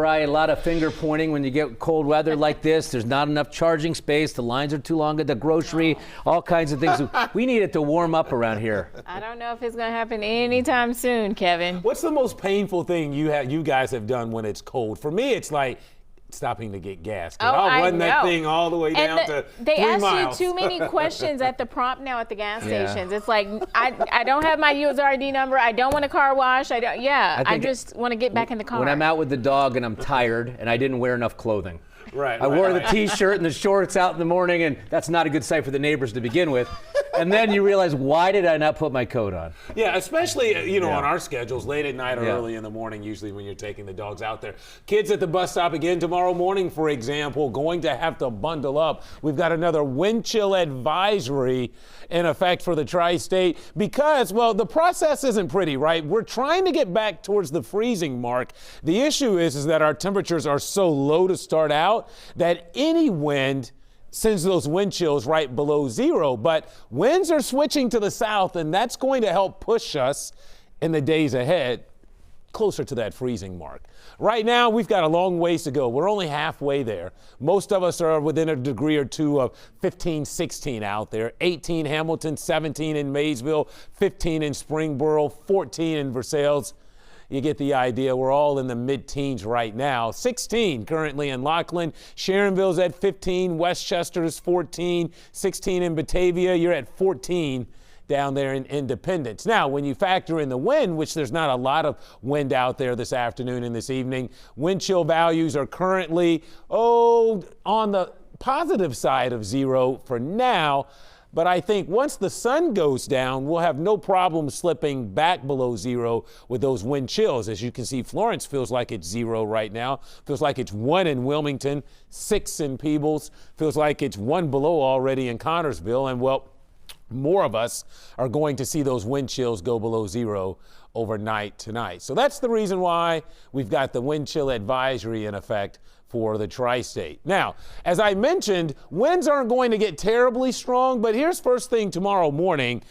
outcry, a lot of finger pointing when you get cold weather like this. There's not enough charging space. The lines are too long at the grocery, all kinds of things. We need it to warm up around here. I don't know if it's going to happen anytime soon, Kevin. What's the most painful thing you guys have done when it's cold? For me, it's like stopping to get gas. I'll run that thing all the way down to 3 They ask miles. you too many questions at the prompt now at the gas stations. It's like, I don't have my user ID number. I don't want a car wash. I just want to get back in the car. When I'm out with the dog and I'm tired and I didn't wear enough clothing. Right. I wore the T-shirt and the shorts out in the morning, and that's not a good sight for the neighbors to begin with. And then you realize, why did I not put my coat on? Yeah, especially, on our schedules, late at night or early in the morning, usually when you're taking the dogs out there. Kids at the bus stop again tomorrow morning, for example, going to have to bundle up. We've got another wind chill advisory in effect for the tri-state because, well, the process isn't pretty, right? We're trying to get back towards the freezing mark. The issue is that our temperatures are so low to start out that any wind sends those wind chills right below zero. But winds are switching to the south, and that's going to help push us in the days ahead closer to that freezing mark. Right now, we've got a long ways to go. We're only halfway there. Most of us are within a degree or two of 15, 16 out there. 18 Hamilton, 17 in Maysville, 15 in Springboro, 14 in Versailles. You get the idea. We're all in the mid-teens right now. 16 currently in Laughlin. Sharonville's at 15. Westchester's 14. 16 in Batavia. You're at 14 down there in Independence. Now, when you factor in the wind, which there's not a lot of wind out there this afternoon and this evening, wind chill values are currently, on the positive side of zero for now. But I think once the sun goes down, we'll have no problem slipping back below zero with those wind chills. As you can see, Florence feels like it's zero right now. Feels like it's 1 in Wilmington, 6 in Peebles. Feels like it's 1 below already in Connorsville. And, well, more of us are going to see those wind chills go below zero overnight tonight. So that's the reason why we've got the wind chill advisory in effect for the tri-state. Now, as I mentioned, winds aren't going to get terribly strong, but here's first thing tomorrow morning.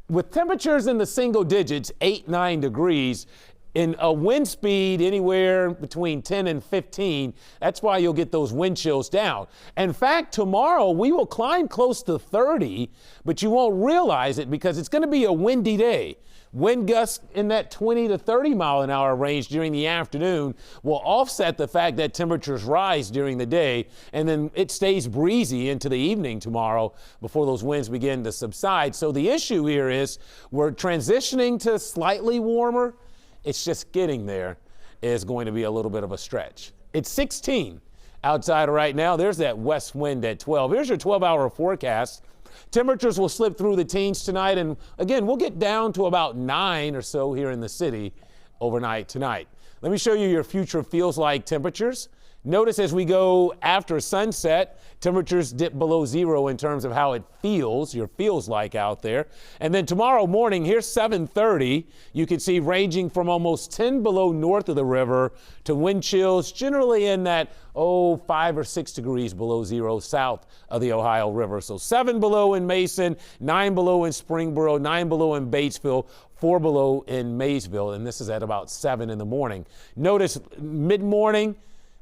With temperatures in the single digits, 8, 9 degrees, in a wind speed anywhere between 10 and 15, that's why you'll get those wind chills down. In fact, tomorrow we will climb close to 30, but you won't realize it because it's going to be a windy day. Wind gusts in that 20 to 30 mile an hour range during the afternoon will offset the fact that temperatures rise during the day, and then it stays breezy into the evening tomorrow before those winds begin to subside. So the issue here is we're transitioning to slightly warmer. It's just getting there is going to be a little bit of a stretch. It's 16 outside right now. There's that west wind at 12. Here's your 12-hour forecast. Temperatures will slip through the teens tonight, and again, we'll get down to about 9 or so here in the city overnight tonight. Let me show you your future feels like temperatures. Notice as we go after sunset, temperatures dip below zero in terms of how it feels, your feels like out there. And then tomorrow morning, here's 7:30. You can see ranging from almost 10 below north of the river to wind chills generally in that, 5 or 6 degrees below zero south of the Ohio River. So 7 below in Mason, 9 below in Springboro, 9 below in Batesville, 4 below in Maysville, and this is at about 7 in the morning. Notice mid-morning,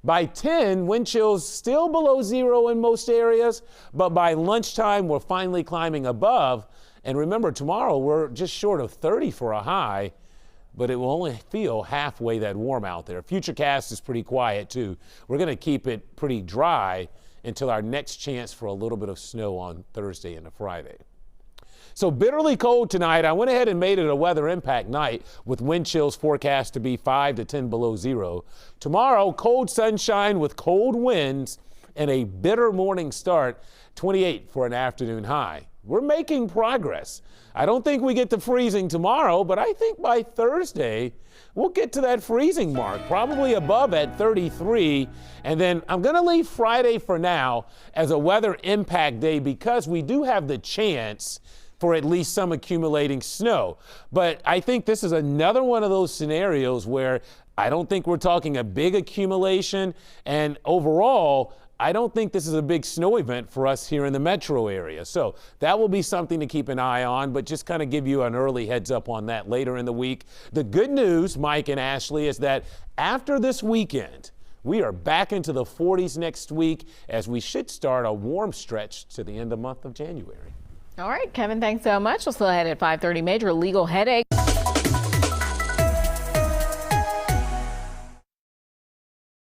by 10, wind chills still below zero in most areas, but by lunchtime, we're finally climbing above. And remember, tomorrow, we're just short of 30 for a high, but it will only feel halfway that warm out there. Futurecast is pretty quiet, too. We're going to keep it pretty dry until our next chance for a little bit of snow on Thursday and Friday. So bitterly cold tonight. I went ahead and made it a weather impact night with wind chills forecast to be 5 to 10 below zero. Tomorrow, cold sunshine with cold winds and a bitter morning start, 28 for an afternoon high. We're making progress. I don't think we get to freezing tomorrow, but I think by Thursday, we'll get to that freezing mark, probably above at 33. And then I'm going to leave Friday for now as a weather impact day because we do have the chance for at least some accumulating snow. But I think this is another one of those scenarios where I don't think we're talking a big accumulation. And overall, I don't think this is a big snow event for us here in the metro area. So that will be something to keep an eye on, but just kind of give you an early heads up on that later in the week. The good news, Mike and Ashley, is that after this weekend, We are back into the 40s next week as we should start a warm stretch to the end of the month of January. All right, Kevin, thanks so much. We'll still ahead at 5:30. Major legal headache.